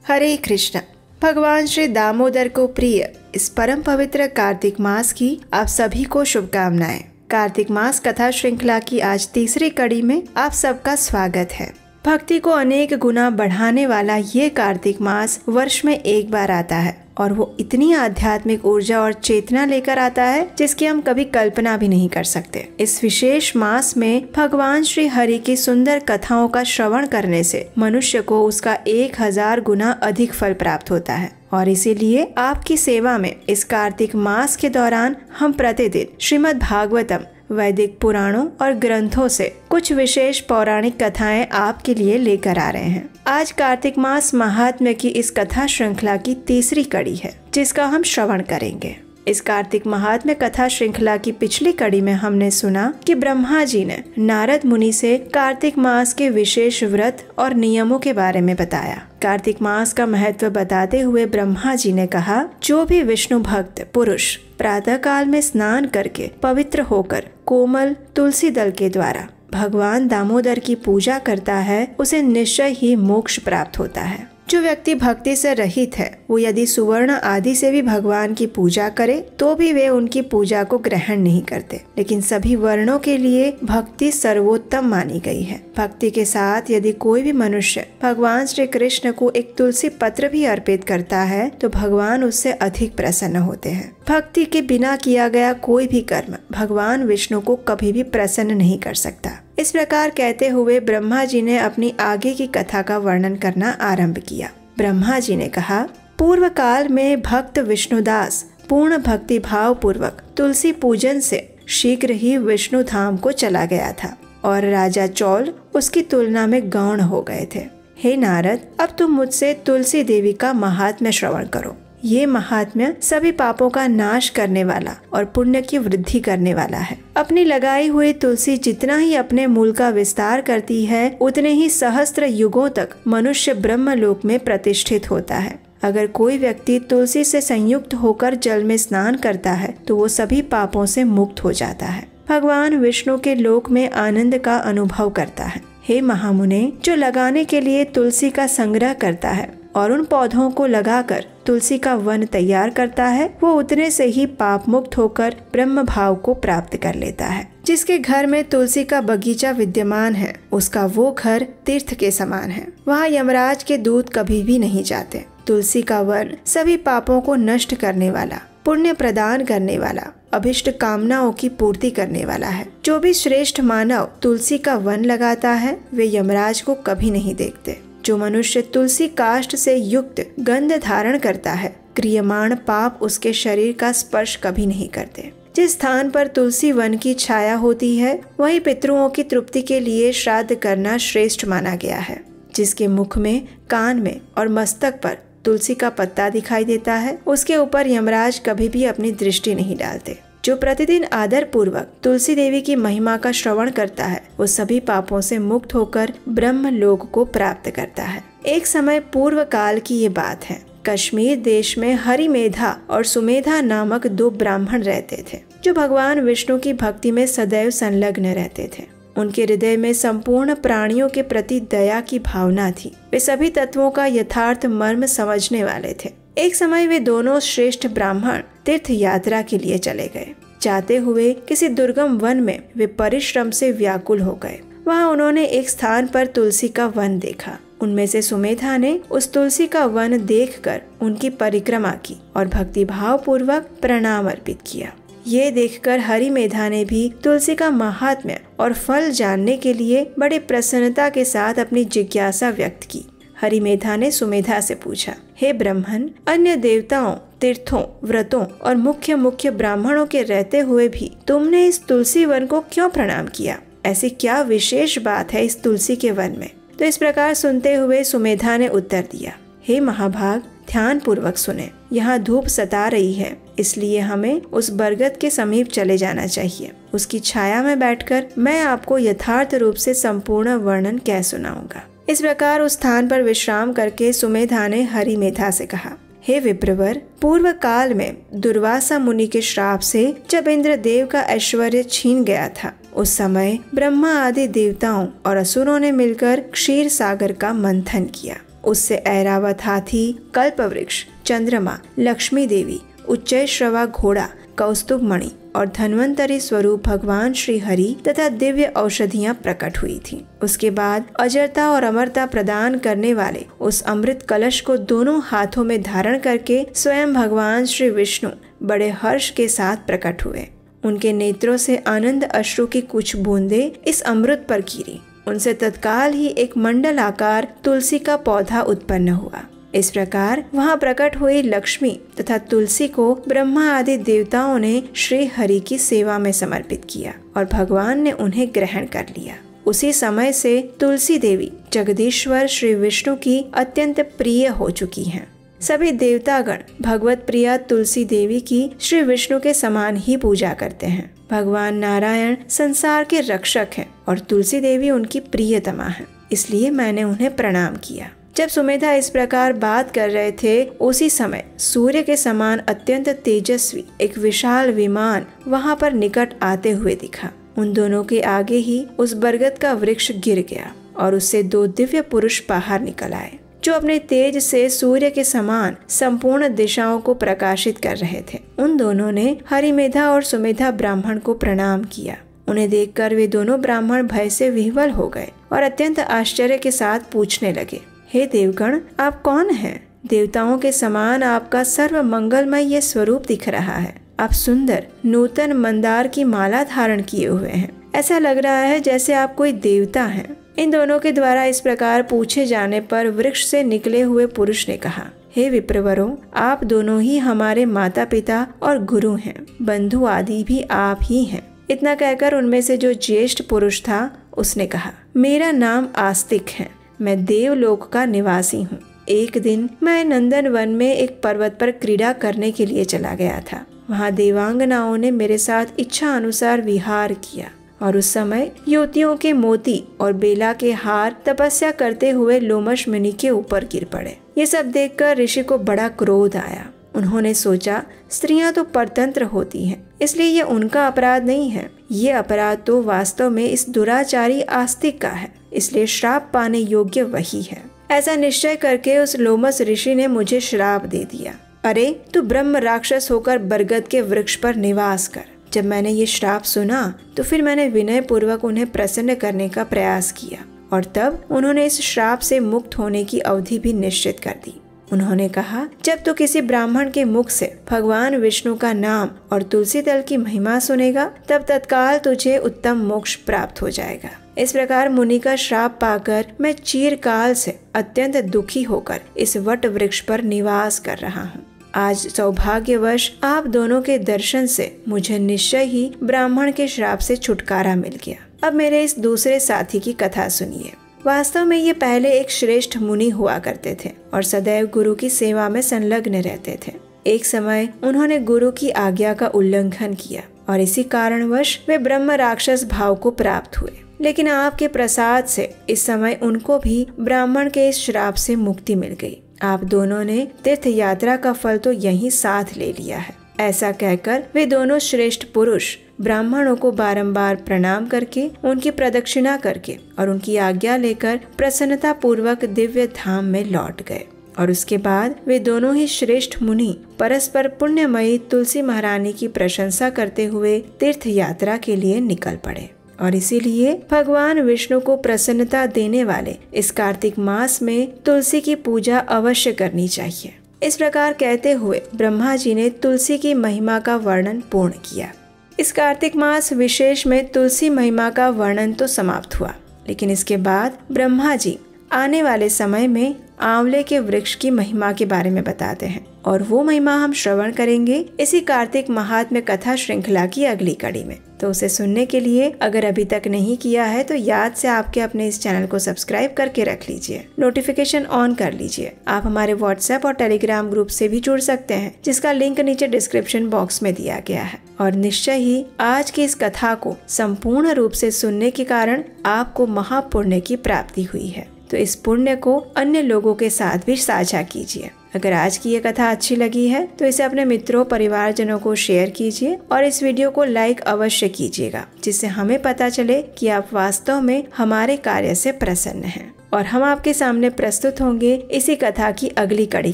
हरे कृष्ण। भगवान श्री दामोदर को प्रिय इस परम पवित्र कार्तिक मास की आप सभी को शुभकामनाएं। कार्तिक मास कथा श्रृंखला की आज तीसरी कड़ी में आप सबका स्वागत है। भक्ति को अनेक गुना बढ़ाने वाला ये कार्तिक मास वर्ष में एक बार आता है और वो इतनी आध्यात्मिक ऊर्जा और चेतना लेकर आता है जिसकी हम कभी कल्पना भी नहीं कर सकते। इस विशेष मास में भगवान श्री हरि की सुंदर कथाओं का श्रवण करने से मनुष्य को उसका 1000 गुना अधिक फल प्राप्त होता है और इसीलिए आपकी सेवा में इस कार्तिक मास के दौरान हम प्रतिदिन श्रीमद् भागवतम, वैदिक पुराणों और ग्रंथों से कुछ विशेष पौराणिक कथाएं आपके लिए लेकर आ रहे हैं। आज कार्तिक मास महात्म्य की इस कथा श्रृंखला की तीसरी कड़ी है जिसका हम श्रवण करेंगे। इस कार्तिक महात्म्य कथा श्रृंखला की पिछली कड़ी में हमने सुना कि ब्रह्मा जी ने नारद मुनि से कार्तिक मास के विशेष व्रत और नियमों के बारे में बताया। कार्तिक मास का महत्व बताते हुए ब्रह्मा जी ने कहा, जो भी विष्णु भक्त पुरुष प्रातः काल में स्नान करके पवित्र होकर कोमल तुलसी दल के द्वारा भगवान दामोदर की पूजा करता है उसे निश्चय ही मोक्ष प्राप्त होता है। जो व्यक्ति भक्ति से रहित है वो यदि सुवर्ण आदि से भी भगवान की पूजा करे तो भी वे उनकी पूजा को ग्रहण नहीं करते, लेकिन सभी वर्णों के लिए भक्ति सर्वोत्तम मानी गई है। भक्ति के साथ यदि कोई भी मनुष्य भगवान श्री कृष्ण को एक तुलसी पत्र भी अर्पित करता है तो भगवान उससे अधिक प्रसन्न होते हैं। भक्ति के बिना किया गया कोई भी कर्म भगवान विष्णु को कभी भी प्रसन्न नहीं कर सकता। इस प्रकार कहते हुए ब्रह्मा जी ने अपनी आगे की कथा का वर्णन करना आरंभ किया। ब्रह्मा जी ने कहा, पूर्व काल में भक्त विष्णुदास पूर्ण भक्ति भाव पूर्वक तुलसी पूजन से शीघ्र ही विष्णु धाम को चला गया था और राजा चौल उसकी तुलना में गौण हो गए थे। हे नारद, अब तुम मुझसे तुलसी देवी का महात्म्य श्रवण करो। ये महात्म्य सभी पापों का नाश करने वाला और पुण्य की वृद्धि करने वाला है। अपनी लगाई हुई तुलसी जितना ही अपने मूल का विस्तार करती है उतने ही सहस्त्र युगों तक मनुष्य ब्रह्मलोक में प्रतिष्ठित होता है। अगर कोई व्यक्ति तुलसी से संयुक्त होकर जल में स्नान करता है तो वो सभी पापों से मुक्त हो जाता है। भगवान विष्णु के लोक में आनंद का अनुभव करता है। हे महामुने, जो लगाने के लिए तुलसी का संग्रह करता है और उन पौधों को लगाकर तुलसी का वन तैयार करता है वो उतने से ही पाप मुक्त होकर ब्रह्म भाव को प्राप्त कर लेता है। जिसके घर में तुलसी का बगीचा विद्यमान है उसका वो घर तीर्थ के समान है। वहाँ यमराज के दूत कभी भी नहीं जाते। तुलसी का वन सभी पापों को नष्ट करने वाला, पुण्य प्रदान करने वाला, अभिष्ट कामनाओं की पूर्ति करने वाला है। जो भी श्रेष्ठ मानव तुलसी का वन लगाता है वे यमराज को कभी नहीं देखते। जो मनुष्य तुलसी काष्ठ से युक्त गंध धारण करता है क्रियमाण पाप उसके शरीर का स्पर्श कभी नहीं करते। जिस स्थान पर तुलसी वन की छाया होती है वहीं पितरों की तृप्ति के लिए श्राद्ध करना श्रेष्ठ माना गया है। जिसके मुख में, कान में और मस्तक पर तुलसी का पत्ता दिखाई देता है उसके ऊपर यमराज कभी भी अपनी दृष्टि नहीं डालते। जो प्रतिदिन आदर पूर्वक तुलसी देवी की महिमा का श्रवण करता है वो सभी पापों से मुक्त होकर ब्रह्म लोक को प्राप्त करता है। एक समय पूर्व काल की ये बात है। कश्मीर देश में हरिमेधा और सुमेधा नामक 2 ब्राह्मण रहते थे जो भगवान विष्णु की भक्ति में सदैव संलग्न रहते थे। उनके हृदय में संपूर्ण प्राणियों के प्रति दया की भावना थी। वे सभी तत्वों का यथार्थ मर्म समझने वाले थे। एक समय वे दोनों श्रेष्ठ ब्राह्मण तीर्थ यात्रा के लिए चले गए। जाते हुए किसी दुर्गम वन में वे परिश्रम से व्याकुल हो गए। वहाँ उन्होंने एक स्थान पर तुलसी का वन देखा। उनमें से सुमेधा ने उस तुलसी का वन देखकर उनकी परिक्रमा की और भक्ति भाव पूर्वक प्रणाम अर्पित किया। ये देखकर हरिमेधा ने भी तुलसी का महात्म्य और फल जानने के लिए बड़े प्रसन्नता के साथ अपनी जिज्ञासा व्यक्त की। हरिमेधा ने सुमेधा से पूछा, हे ब्राह्मण, अन्य देवताओं, तीर्थों, व्रतों और मुख्य ब्राह्मणों के रहते हुए भी तुमने इस तुलसी वन को क्यों प्रणाम किया? ऐसी क्या विशेष बात है इस तुलसी के वन में? तो इस प्रकार सुनते हुए सुमेधा ने उत्तर दिया, हे महाभाग, ध्यान पूर्वक सुने। यहाँ धूप सता रही है इसलिए हमें उस बरगद के समीप चले जाना चाहिए। उसकी छाया में बैठकर मैं आपको यथार्थ रूप से संपूर्ण वर्णन कह सुनाऊंगा। इस प्रकार उस स्थान पर विश्राम करके सुमेधा ने हरिमेधा से कहा, हे विप्रवर, पूर्व काल में दुर्वासा मुनि के श्राप से जब इंद्रदेव का ऐश्वर्य छीन गया था उस समय ब्रह्मा आदि देवताओं और असुरों ने मिलकर क्षीर सागर का मंथन किया। उससे ऐरावत हाथी, कल्प वृक्ष, चंद्रमा, लक्ष्मी देवी, उच्चैश्रवा घोड़ा, कौस्तुभ मणि और धन्वंतरी स्वरूप भगवान श्री हरि तथा दिव्य औषधियां प्रकट हुई थीं। उसके बाद अजरता और अमरता प्रदान करने वाले उस अमृत कलश को दोनों हाथों में धारण करके स्वयं भगवान श्री विष्णु बड़े हर्ष के साथ प्रकट हुए। उनके नेत्रों से आनंद अश्रु की कुछ बूंदें इस अमृत पर गिरी। उनसे तत्काल ही एक मंडल आकार तुलसी का पौधा उत्पन्न हुआ। इस प्रकार वहाँ प्रकट हुई लक्ष्मी तथा तुलसी को ब्रह्मा आदि देवताओं ने श्री हरि की सेवा में समर्पित किया और भगवान ने उन्हें ग्रहण कर लिया। उसी समय से तुलसी देवी जगदीश्वर श्री विष्णु की अत्यंत प्रिय हो चुकी हैं। सभी देवतागण भगवत प्रिया तुलसी देवी की श्री विष्णु के समान ही पूजा करते हैं। भगवान नारायण संसार के रक्षक हैं और तुलसी देवी उनकी प्रियतमा है, इसलिए मैंने उन्हें प्रणाम किया। जब सुमेधा इस प्रकार बात कर रहे थे, उसी समय सूर्य के समान अत्यंत तेजस्वी एक विशाल विमान वहां पर निकट आते हुए दिखा। उन दोनों के आगे ही उस बरगद का वृक्ष गिर गया और उससे 2 दिव्य पुरुष बाहर निकल आए, जो अपने तेज से सूर्य के समान संपूर्ण दिशाओं को प्रकाशित कर रहे थे। उन दोनों ने हरिमेधा और सुमेधा ब्राह्मण को प्रणाम किया। उन्हें देखकर वे दोनों ब्राह्मण भय से विह्वल हो गए और अत्यंत आश्चर्य के साथ पूछने लगे, हे देवगण, आप कौन हैं? देवताओं के समान आपका सर्व मंगलमय ये स्वरूप दिख रहा है। आप सुंदर नूतन मंदार की माला धारण किए हुए हैं। ऐसा लग रहा है जैसे आप कोई देवता हैं। इन दोनों के द्वारा इस प्रकार पूछे जाने पर वृक्ष से निकले हुए पुरुष ने कहा, हे विप्रवरों, आप दोनों ही हमारे माता पिता और गुरु हैं। बंधु आदि भी आप ही हैं। इतना कहकर उनमें से जो ज्येष्ठ पुरुष था उसने कहा, मेरा नाम आस्तिक है। मैं देवलोक का निवासी हूँ। एक दिन मैं नंदन वन में एक पर्वत पर क्रीड़ा करने के लिए चला गया था। वहाँ देवांगनाओं ने मेरे साथ इच्छा अनुसार विहार किया और उस समय युवतियों के मोती और बेला के हार तपस्या करते हुए लोमश मुनि के ऊपर गिर पड़े। ये सब देखकर ऋषि को बड़ा क्रोध आया। उन्होंने सोचा, स्त्रियां तो परतंत्र होती हैं, इसलिए ये उनका अपराध नहीं है। ये अपराध तो वास्तव में इस दुराचारी आस्तिक का है, इसलिए श्राप पाने योग्य वही है। ऐसा निश्चय करके उस लोमस ऋषि ने मुझे श्राप दे दिया, अरे तू ब्रह्म राक्षस होकर बरगद के वृक्ष पर निवास कर। जब मैंने ये श्राप सुना तो फिर मैंने विनय पूर्वक उन्हें प्रसन्न करने का प्रयास किया और तब उन्होंने इस श्राप से मुक्त होने की अवधि भी निश्चित कर दी। उन्होंने कहा, जब तो किसी ब्राह्मण के मुख से भगवान विष्णु का नाम और तुलसी दल की महिमा सुनेगा, तब तत्काल तुझे उत्तम मोक्ष प्राप्त हो जाएगा। इस प्रकार मुनि का श्राप पाकर मैं चिरकाल से अत्यंत दुखी होकर इस वट वृक्ष पर निवास कर रहा हूँ। आज सौभाग्यवश आप दोनों के दर्शन से मुझे निश्चय ही ब्राह्मण के श्राप से छुटकारा मिल गया। अब मेरे इस दूसरे साथी की कथा सुनिए। वास्तव में ये पहले एक श्रेष्ठ मुनि हुआ करते थे और सदैव गुरु की सेवा में संलग्न रहते थे। एक समय उन्होंने गुरु की आज्ञा का उल्लंघन किया और इसी कारणवश वे ब्रह्म राक्षस भाव को प्राप्त हुए। लेकिन आपके प्रसाद से इस समय उनको भी ब्राह्मण के इस श्राप से मुक्ति मिल गई। आप दोनों ने तीर्थ यात्रा का फल तो यहीं साथ ले लिया है। ऐसा कहकर वे दोनों श्रेष्ठ पुरुष ब्राह्मणों को बारंबार प्रणाम करके, उनकी प्रदक्षिणा करके और उनकी आज्ञा लेकर प्रसन्नता पूर्वक दिव्य धाम में लौट गए। और उसके बाद वे दोनों ही श्रेष्ठ मुनि परस्पर पुण्यमयी तुलसी महारानी की प्रशंसा करते हुए तीर्थ यात्रा के लिए निकल पड़े। और इसीलिए भगवान विष्णु को प्रसन्नता देने वाले इस कार्तिक मास में तुलसी की पूजा अवश्य करनी चाहिए। इस प्रकार कहते हुए ब्रह्मा जी ने तुलसी की महिमा का वर्णन पूर्ण किया। इस कार्तिक मास विशेष में तुलसी महिमा का वर्णन तो समाप्त हुआ, लेकिन इसके बाद ब्रह्मा जी आने वाले समय में आंवले के वृक्ष की महिमा के बारे में बताते हैं और वो महिमा हम श्रवण करेंगे इसी कार्तिक महात्म्य कथा श्रृंखला की अगली कड़ी में। तो उसे सुनने के लिए अगर अभी तक नहीं किया है तो याद से आपके अपने इस चैनल को सब्सक्राइब करके रख लीजिए, नोटिफिकेशन ऑन कर लीजिए। आप हमारे व्हाट्सएप और टेलीग्राम ग्रुप से भी जुड़ सकते हैं, जिसका लिंक नीचे डिस्क्रिप्शन बॉक्स में दिया गया है। और निश्चय ही आज की इस कथा को संपूर्ण रूप से सुनने के कारण आपको महापुण्य की प्राप्ति हुई है, तो इस पुण्य को अन्य लोगों के साथ भी साझा कीजिए। अगर आज की ये कथा अच्छी लगी है तो इसे अपने मित्रों परिवारजनों को शेयर कीजिए और इस वीडियो को लाइक अवश्य कीजिएगा, जिससे हमें पता चले कि आप वास्तव में हमारे कार्य से प्रसन्न हैं। और हम आपके सामने प्रस्तुत होंगे इसी कथा की अगली कड़ी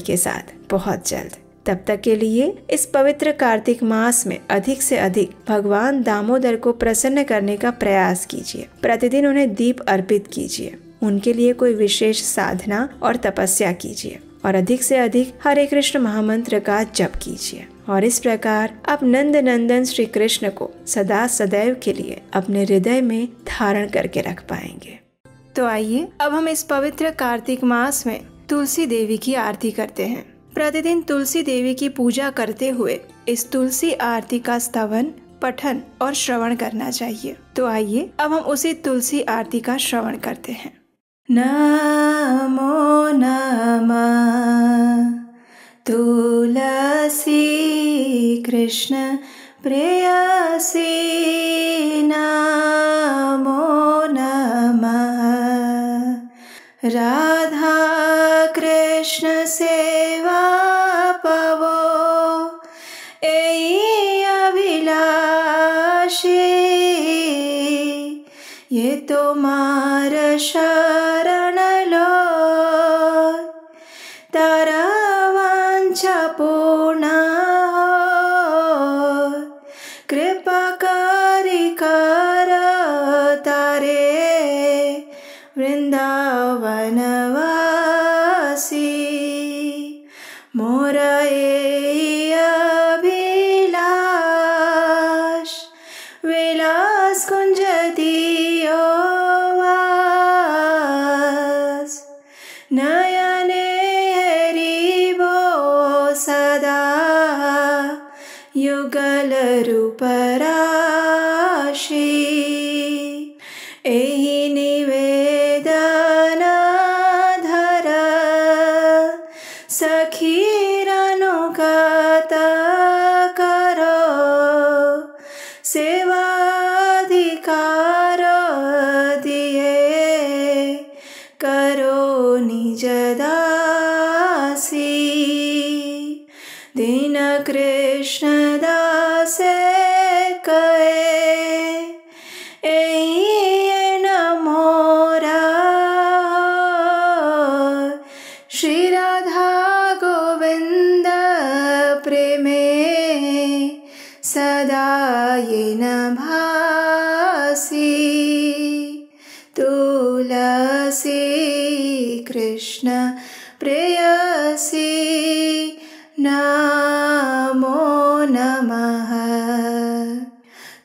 के साथ बहुत जल्द। तब तक के लिए इस पवित्र कार्तिक मास में अधिक से अधिक भगवान दामोदर को प्रसन्न करने का प्रयास कीजिए। प्रतिदिन उन्हें दीप अर्पित कीजिए, उनके लिए कोई विशेष साधना और तपस्या कीजिए और अधिक से अधिक हरे कृष्ण महामंत्र का जप कीजिए। और इस प्रकार आप नंद नंदन श्री कृष्ण को सदा सदैव के लिए अपने हृदय में धारण करके रख पाएंगे। तो आइए अब हम इस पवित्र कार्तिक मास में तुलसी देवी की आरती करते हैं। प्रतिदिन तुलसी देवी की पूजा करते हुए इस तुलसी आरती का स्तवन, पठन और श्रवण करना चाहिए। तो आइए अब हम उसी तुलसी आरती का श्रवण करते हैं। नमो नमः तुलसी कृष्ण प्रेयसी, नमो नमः राधा कृष्ण सेवा पवो, एई अभिलाषी, ये तुम्हार शरण लो, तारा वांछा पूर्ण हो, कृपा करी कर तारे वृंदावन वासी, मोर एई अभिलाष, विलास कुंज दियो वास, नयने हरिबो सदा, युगल रूप राशि, एहि निवेदन धर, सखीर अनुगत करो, सेवाधिकार दिए करो निज दासी, दीन कृष्ण दास कहे, एई न मोरा, श्री राधा गोविंद प्रेमे, सदा ये न भासी, तुलसी कृष्ण प्रेयसी, नमो नमः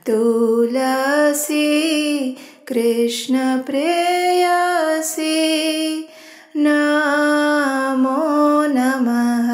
तुलसी कृष्ण प्रेयसी, नमो नमः।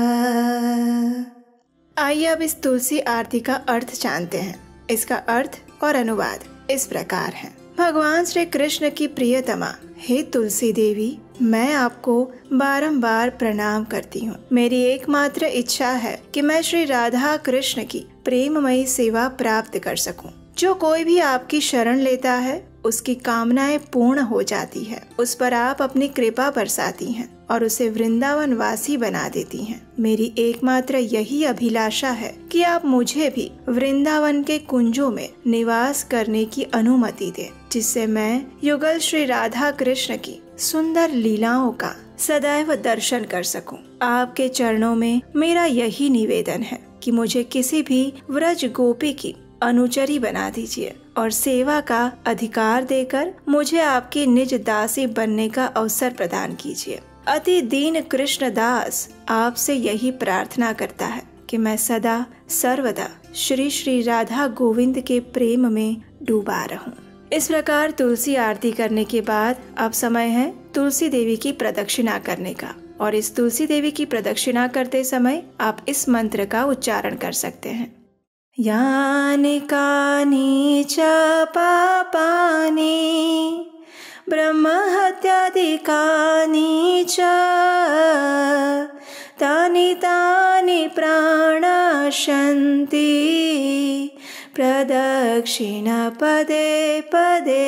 आइए अब इस तुलसी आरती का अर्थ जानते हैं। इसका अर्थ और अनुवाद इस प्रकार है। भगवान श्री कृष्ण की प्रियतमा हे तुलसी देवी, मैं आपको बारंबार प्रणाम करती हूँ। मेरी एकमात्र इच्छा है कि मैं श्री राधा कृष्ण की प्रेममयी सेवा प्राप्त कर सकूं। जो कोई भी आपकी शरण लेता है उसकी कामनाएं पूर्ण हो जाती है। उस पर आप अपनी कृपा बरसाती हैं और उसे वृंदावन वासी बना देती हैं। मेरी एकमात्र यही अभिलाषा है कि आप मुझे भी वृंदावन के कुंजों में निवास करने की अनुमति दें, जिससे मैं युगल श्री राधा कृष्ण की सुंदर लीलाओं का सदैव दर्शन कर सकूं। आपके चरणों में मेरा यही निवेदन है कि मुझे किसी भी व्रज गोपी की अनुचरी बना दीजिए और सेवा का अधिकार देकर मुझे आपकी निज दासी बनने का अवसर प्रदान कीजिए। अति दीन कृष्णदास आपसे यही प्रार्थना करता है कि मैं सदा सर्वदा श्री श्री राधा गोविंद के प्रेम में डूबा रहूं। इस प्रकार तुलसी आरती करने के बाद अब समय है तुलसी देवी की प्रदक्षिणा करने का। और इस तुलसी देवी की प्रदक्षिणा करते समय आप इस मंत्र का उच्चारण कर सकते हैं। यानि कानि च पापानि ब्रह्म हत्यादिकानि च तानि तानि प्राणशन्ति प्रदक्षिणा पदे पदे।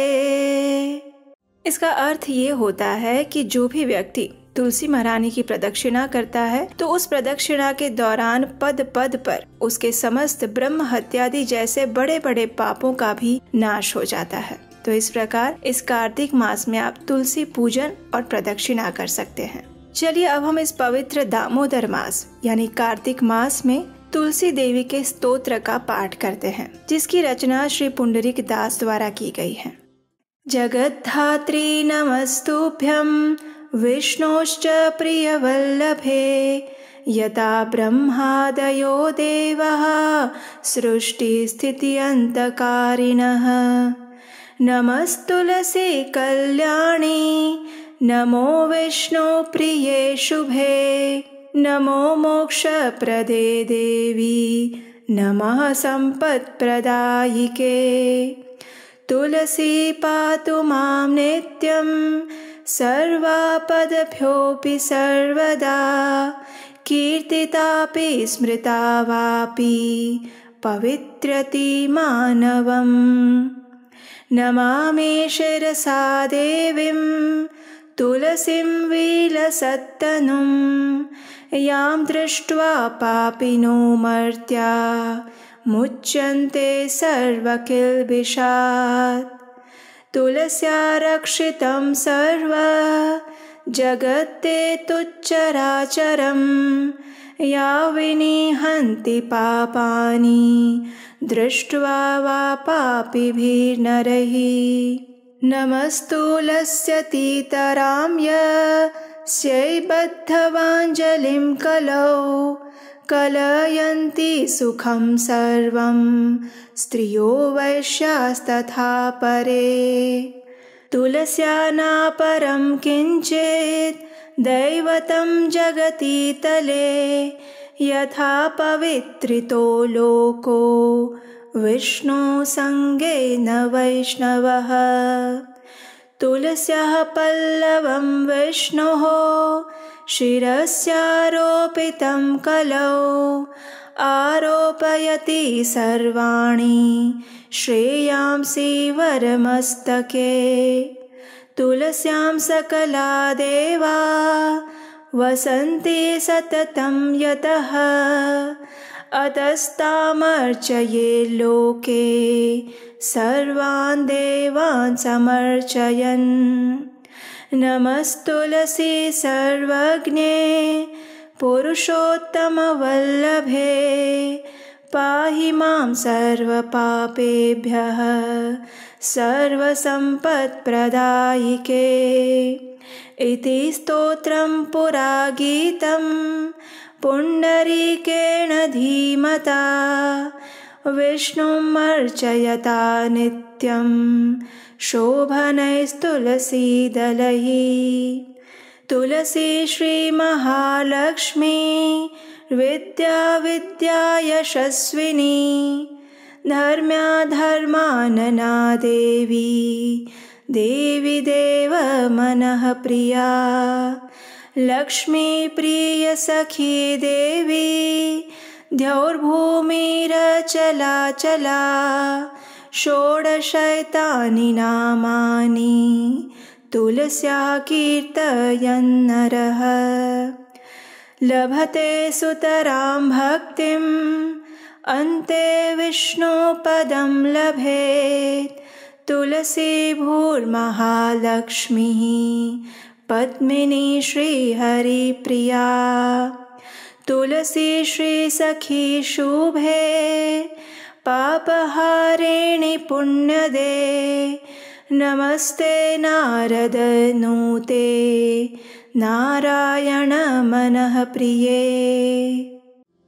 इसका अर्थ ये होता है कि जो भी व्यक्ति तुलसी महारानी की प्रदक्षिणा करता है तो उस प्रदक्षिणा के दौरान पद पद पर उसके समस्त ब्रह्म हत्यादि जैसे बड़े बड़े पापों का भी नाश हो जाता है। तो इस प्रकार इस कार्तिक मास में आप तुलसी पूजन और प्रदक्षिणा कर सकते हैं। चलिए अब हम इस पवित्र दामोदर मास यानी कार्तिक मास में तुलसी देवी के स्तोत्र का पाठ करते हैं, जिसकी रचना श्री पुंडरीक दास द्वारा की गई है। जगद्धात्री नमस्तुभ्यं विष्णोश्च प्रियवल्लभे, यथा ब्रह्मादयो देवः सृष्टिस्थित्यन्तकारिणः। नमस्तुलसी कल्याणी, नमो विष्णु प्रिये शुभे, नमो मोक्षप्रदे देवी, नमः सम्पत्प्रदायिके। तुलसी पातु मां नित्यं सर्वापदभ्योऽपि सर्वदा, कीर्तितापि स्मृता वापि पवित्रति मानवम्। नमामि शिरसा देवीं तुलसीं विलसत्तनुं, यां दृष्ट्वा पापिनो मर्त्या मुच्यन्ते सर्वकिल्बिषात्। तुलस्या रक्षितं सर्व जगत्ते तुच्चराचरं, या विनिहन्ति पापानि दृष्ट्वा वा पापिभिर्नरैः। नमस्तुलस्यतीतरां यस्यै बद्धवाञ्जलिं कलौ, कलयन्ति सुखं सर्वं स्त्रियो वैश्यास्तथा परे। तुलस्या नापरं किञ्चित् दैवतं जगति तले, यथा पवित्रितो लोको विष्णु संगेन वैष्णवः। तुलस्याः पल्लवं विष्णोः शिरस्यारोपितं कलौ, आरोपयति सर्वाणि श्रेयांसि वरमस्तके। तुलस्यां सकला देवा वसन्ति सततं यतः, अतस्तामर्चये लोके सर्वान् देवान् समर्चयन्। नमस्तुलसी सर्वज्ञे पुरुषोत्तमवल्लभे, पाहि मां सर्वपापेभ्यः सर्वसम्पत्प्रदायिके। इति स्तोत्रं पुरा गीतं पुण्डरीकेण धीमता, विष्णुम् अर्चयता नित्यं शोभनैस्तुलसीदलैः। तुलसी श्रीमहालक्ष्मी विद्या विद्या यशस्विनी, धर्म्या धर्मानना देवी, देवी देव मनः प्रिया। लक्ष्मी प्रिय सखी देवी, द्यौर्भूमिरचला चला, षोडशैतानि नामानि तुलस्या कीर्तयन्नरः। लभते सुतरां भक्तिम्, अन्ते विष्णुपदं लभेत्। तुलसी भूर्महालक्ष्मीः, पद्मिनी श्रीहरिप्रिया। तुलसी श्रीसखी शुभे, पापहारिणि पुण्यदे। नमस्ते नारद नूते, नारायण मनः प्रिये।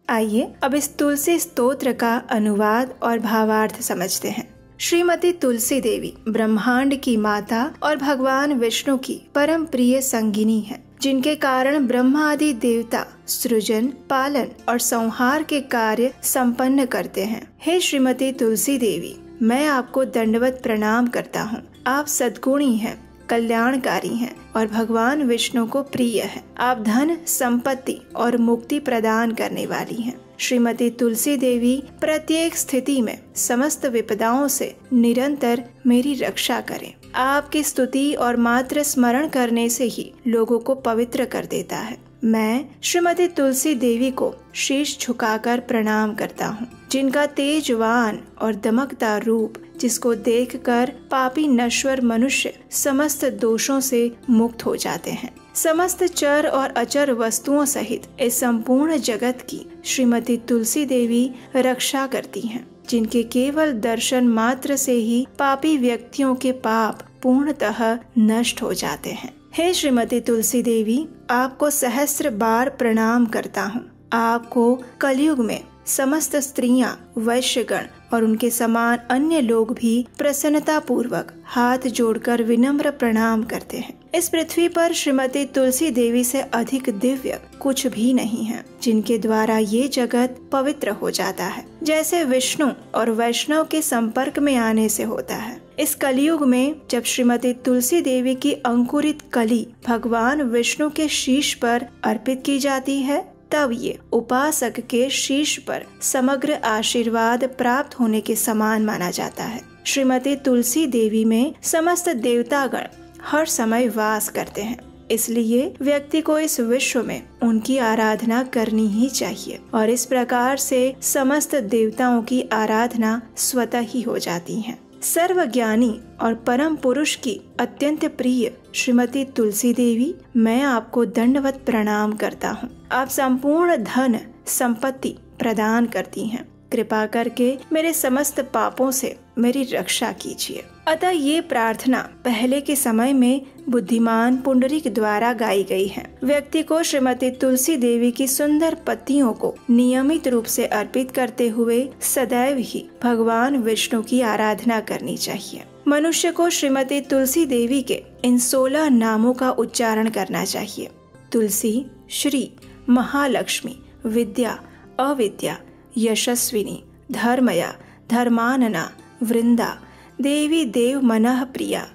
आइए अब इस तुलसी स्तोत्र का अनुवाद और भावार्थ समझते हैं। श्रीमती तुलसी देवी ब्रह्मांड की माता और भगवान विष्णु की परम प्रिय संगिनी है, जिनके कारण ब्रह्मा आदि देवता सृजन, पालन और संहार के कार्य संपन्न करते हैं। हे श्रीमती तुलसी देवी, मैं आपको दंडवत प्रणाम करता हूँ। आप सद्गुणी हैं, कल्याणकारी हैं और भगवान विष्णु को प्रिय है। आप धन, संपत्ति और मुक्ति प्रदान करने वाली हैं। श्रीमती तुलसी देवी प्रत्येक स्थिति में समस्त विपदाओं से निरंतर मेरी रक्षा करें। आपकी स्तुति और मात्र स्मरण करने से ही लोगों को पवित्र कर देता है। मैं श्रीमती तुलसी देवी को शीश झुकाकर प्रणाम करता हूँ, जिनका तेजवान और दमकदार रूप, जिसको देखकर पापी नश्वर मनुष्य समस्त दोषों से मुक्त हो जाते हैं। समस्त चर और अचर वस्तुओं सहित इस संपूर्ण जगत की श्रीमती तुलसी देवी रक्षा करती हैं, जिनके केवल दर्शन मात्र से ही पापी व्यक्तियों के पाप पूर्णतः नष्ट हो जाते हैं। हे श्रीमती तुलसी देवी, आपको सहस्त्र बार प्रणाम करता हूँ। आपको कलयुग में समस्त स्त्रियां, वैश्यगण और उनके समान अन्य लोग भी प्रसन्नता पूर्वक हाथ जोड़कर विनम्र प्रणाम करते हैं। इस पृथ्वी पर श्रीमती तुलसी देवी से अधिक दिव्य कुछ भी नहीं है, जिनके द्वारा ये जगत पवित्र हो जाता है, जैसे विष्णु और वैष्णव के संपर्क में आने से होता है। इस कलयुग में जब श्रीमती तुलसी देवी की अंकुरित कली भगवान विष्णु के शीश पर अर्पित की जाती है, तब ये उपासक के शीश पर समग्र आशीर्वाद प्राप्त होने के समान माना जाता है। श्रीमती तुलसी देवी में समस्त देवतागण हर समय वास करते हैं, इसलिए व्यक्ति को इस विश्व में उनकी आराधना करनी ही चाहिए और इस प्रकार से समस्त देवताओं की आराधना स्वतः ही हो जाती है। सर्वज्ञानी और परम पुरुष की अत्यंत प्रिय श्रीमती तुलसी देवी, मैं आपको दंडवत प्रणाम करता हूँ। आप संपूर्ण धन संपत्ति प्रदान करती हैं। कृपा करके मेरे समस्त पापों से मेरी रक्षा कीजिए। अतः ये प्रार्थना पहले के समय में बुद्धिमान पुंडरीक द्वारा गाई गई है। व्यक्ति को श्रीमती तुलसी देवी की सुंदर पत्तियों को नियमित रूप से अर्पित करते हुए सदैव ही भगवान विष्णु की आराधना करनी चाहिए। मनुष्य को श्रीमती तुलसी देवी के इन 16 नामों का उच्चारण करना चाहिए। तुलसी, श्री, महालक्ष्मी, विद्या, अविद्या, यशस्विनी, धर्मया, धर्मानना, वृंदा, देवी देव मनः प्रिया,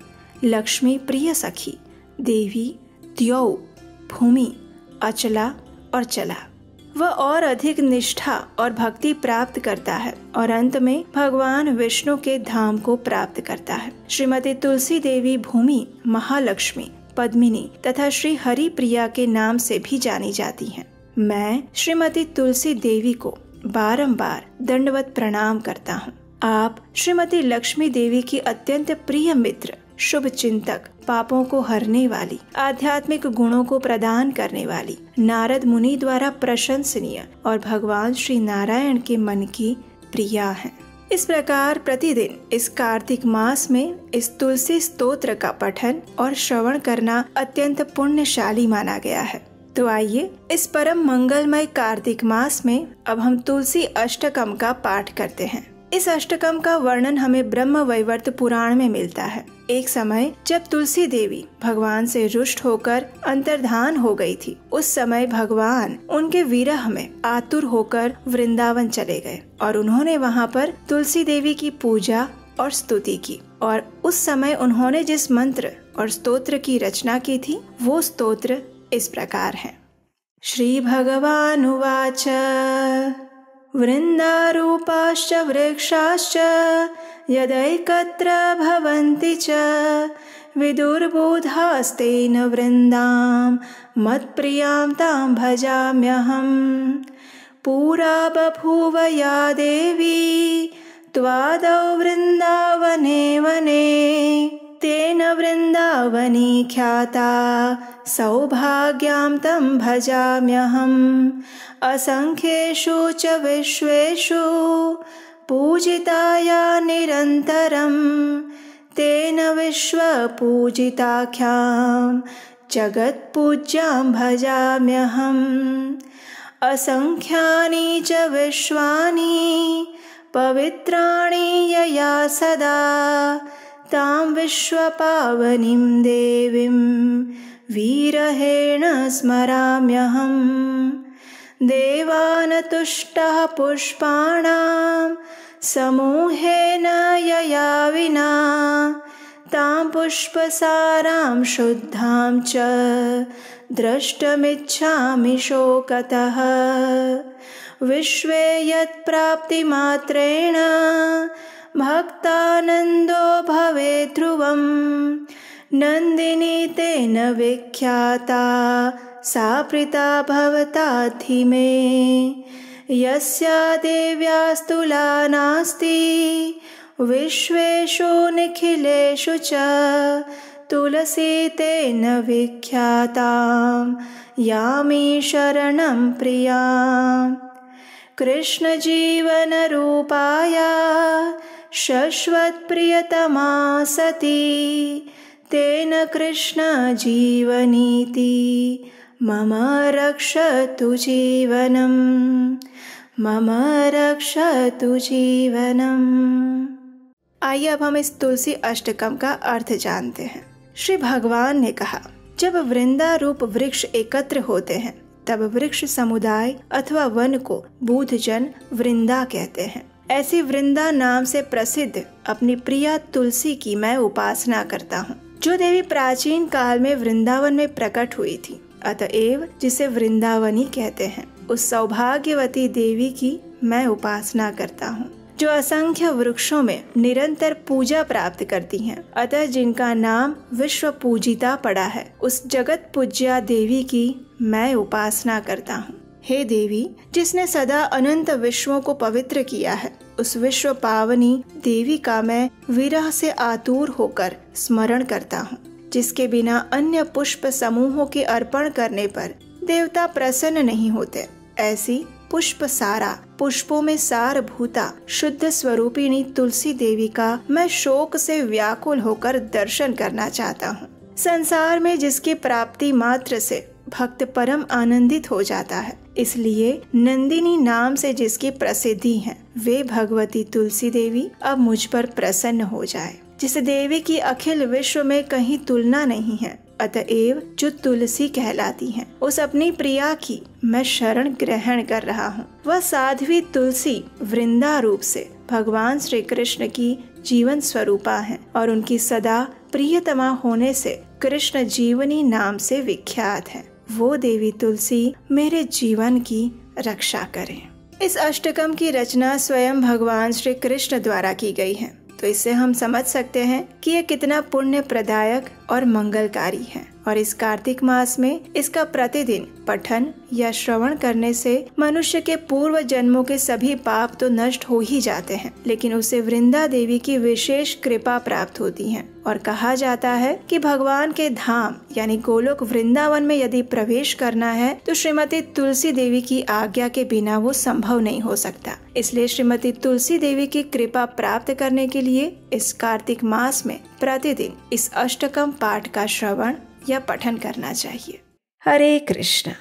लक्ष्मी प्रिय सखी, देवी द्यौ, भूमि, अचला और चला। वह और अधिक निष्ठा और भक्ति प्राप्त करता है और अंत में भगवान विष्णु के धाम को प्राप्त करता है। श्रीमती तुलसी देवी भूमि, महालक्ष्मी, पद्मिनी तथा श्री हरि प्रिया के नाम से भी जानी जाती हैं। मैं श्रीमती तुलसी देवी को बारंबार दंडवत प्रणाम करता हूँ। आप श्रीमती लक्ष्मी देवी की अत्यंत प्रिय मित्र, शुभ चिंतक, पापों को हरने वाली, आध्यात्मिक गुणों को प्रदान करने वाली, नारद मुनि द्वारा प्रशंसनीय और भगवान श्री नारायण के मन की प्रिया हैं। इस प्रकार प्रतिदिन इस कार्तिक मास में इस तुलसी स्तोत्र का पठन और श्रवण करना अत्यंत पुण्यशाली माना गया है। तो आइए इस परम मंगलमय कार्तिक मास में अब हम तुलसी अष्टकम का पाठ करते हैं। इस अष्टकम का वर्णन हमें ब्रह्म वैवर्त पुराण में मिलता है। एक समय जब तुलसी देवी भगवान से रुष्ट होकर अंतर्धान हो गई थी, उस समय भगवान उनके विरह में आतुर होकर वृंदावन चले गए और उन्होंने वहाँ पर तुलसी देवी की पूजा और स्तुति की। और उस समय उन्होंने जिस मंत्र और स्तोत्र की रचना की थी, वो स्तोत्र इस प्रकार है। श्री भगवानुवाच वृन्दारूपाश्च वृक्षाश्च यदैकत्र भवन्ति च विदुर्बोधास्तेन वृन्दां मत्प्रियां तां भजाम्यहम्। पुरा बभूव या देवी त्वादौ वृन्दावने वने तेन वृन्दावनी ख्याता सौभाग्यां तं भजाम्यहम्। असंख्येषु च विश्वेषु पूजिताया निरन्तरं तेन विश्वपूजिताख्यां जगत्पूज्यां भजाम्यहम्। असंख्यानि च विश्वानि पवित्राणि यया सदा तां विश्वपावनीं देवीं विरहेण स्मराम्यहम्। देवानतुष्टः पुष्पाणां समूहेन यया विना तां पुष्पसारां शुद्धां च द्रष्टुमिच्छामि शोकतः। विश्वे यत्प्राप्तिमात्रेण भक्तानन्दो भवेत् ध्रुवम् नन्दिनी तेन विख्याता सा प्रीता भवताद्धि मे। यस्या देव्यास्तुला नास्ति विश्वेषु निखिलेषु च तुलसी तेन विख्यातां यामि शरणं प्रियाम्। कृष्ण जीवन रूपाया शश्वत प्रियतमा सती तेन कृष्ण जीवनीति मम रक्षतु जीवनम, मम रक्षतु जीवनम। आइए अब हम इस तुलसी अष्टकम का अर्थ जानते हैं। श्री भगवान ने कहा, जब वृंदा रूप वृक्ष एकत्र होते हैं तब वृक्ष समुदाय अथवा वन को बूढ़जन वृंदा कहते हैं। ऐसी वृंदा नाम से प्रसिद्ध अपनी प्रिया तुलसी की मैं उपासना करता हूँ, जो देवी प्राचीन काल में वृंदावन में प्रकट हुई थी, अतएव जिसे वृंदावनी कहते हैं। उस सौभाग्यवती देवी की मैं उपासना करता हूँ, जो असंख्य वृक्षों में निरंतर पूजा प्राप्त करती हैं। अतः जिनका नाम विश्व पूजिता पड़ा है, उस जगत पूज्या देवी की मैं उपासना करता हूँ। हे देवी, जिसने सदा अनंत विश्वों को पवित्र किया है, उस विश्व पावनी देवी का मैं विरह से आतुर होकर स्मरण करता हूँ, जिसके बिना अन्य पुष्प समूहों के अर्पण करने पर देवता प्रसन्न नहीं होते। ऐसी पुष्प सारा, पुष्पों में सार भूता शुद्ध स्वरूपिणी तुलसी देवी का मैं शोक से व्याकुल होकर दर्शन करना चाहता हूँ। संसार में जिसकी प्राप्ति मात्र से भक्त परम आनंदित हो जाता है, इसलिए नंदिनी नाम से जिसकी प्रसिद्धि है, वे भगवती तुलसी देवी अब मुझ पर प्रसन्न हो जाए। जिस देवी की अखिल विश्व में कहीं तुलना नहीं है, अतएव जो तुलसी कहलाती हैं, उस अपनी प्रिया की मैं शरण ग्रहण कर रहा हूँ। वह साध्वी तुलसी वृंदा रूप से भगवान श्री कृष्ण की जीवन स्वरूपा है और उनकी सदा प्रियतमा होने से कृष्ण जीवनी नाम से विख्यात है। वो देवी तुलसी मेरे जीवन की रक्षा करे। इस अष्टकम की रचना स्वयं भगवान श्री कृष्ण द्वारा की गई है, तो इससे हम समझ सकते हैं कि ये कितना पुण्य प्रदायक और मंगलकारी है। और इस कार्तिक मास में इसका प्रतिदिन पठन या श्रवण करने से मनुष्य के पूर्व जन्मों के सभी पाप तो नष्ट हो ही जाते हैं, लेकिन उसे वृंदा देवी की विशेष कृपा प्राप्त होती है। और कहा जाता है कि भगवान के धाम यानी गोलोक वृंदावन में यदि प्रवेश करना है तो श्रीमती तुलसी देवी की आज्ञा के बिना वो संभव नहीं हो सकता। इसलिए श्रीमती तुलसी देवी की कृपा प्राप्त करने के लिए इस कार्तिक मास में प्रतिदिन इस अष्टकम पाठ का श्रवण या पठन करना चाहिए। हरे कृष्ण।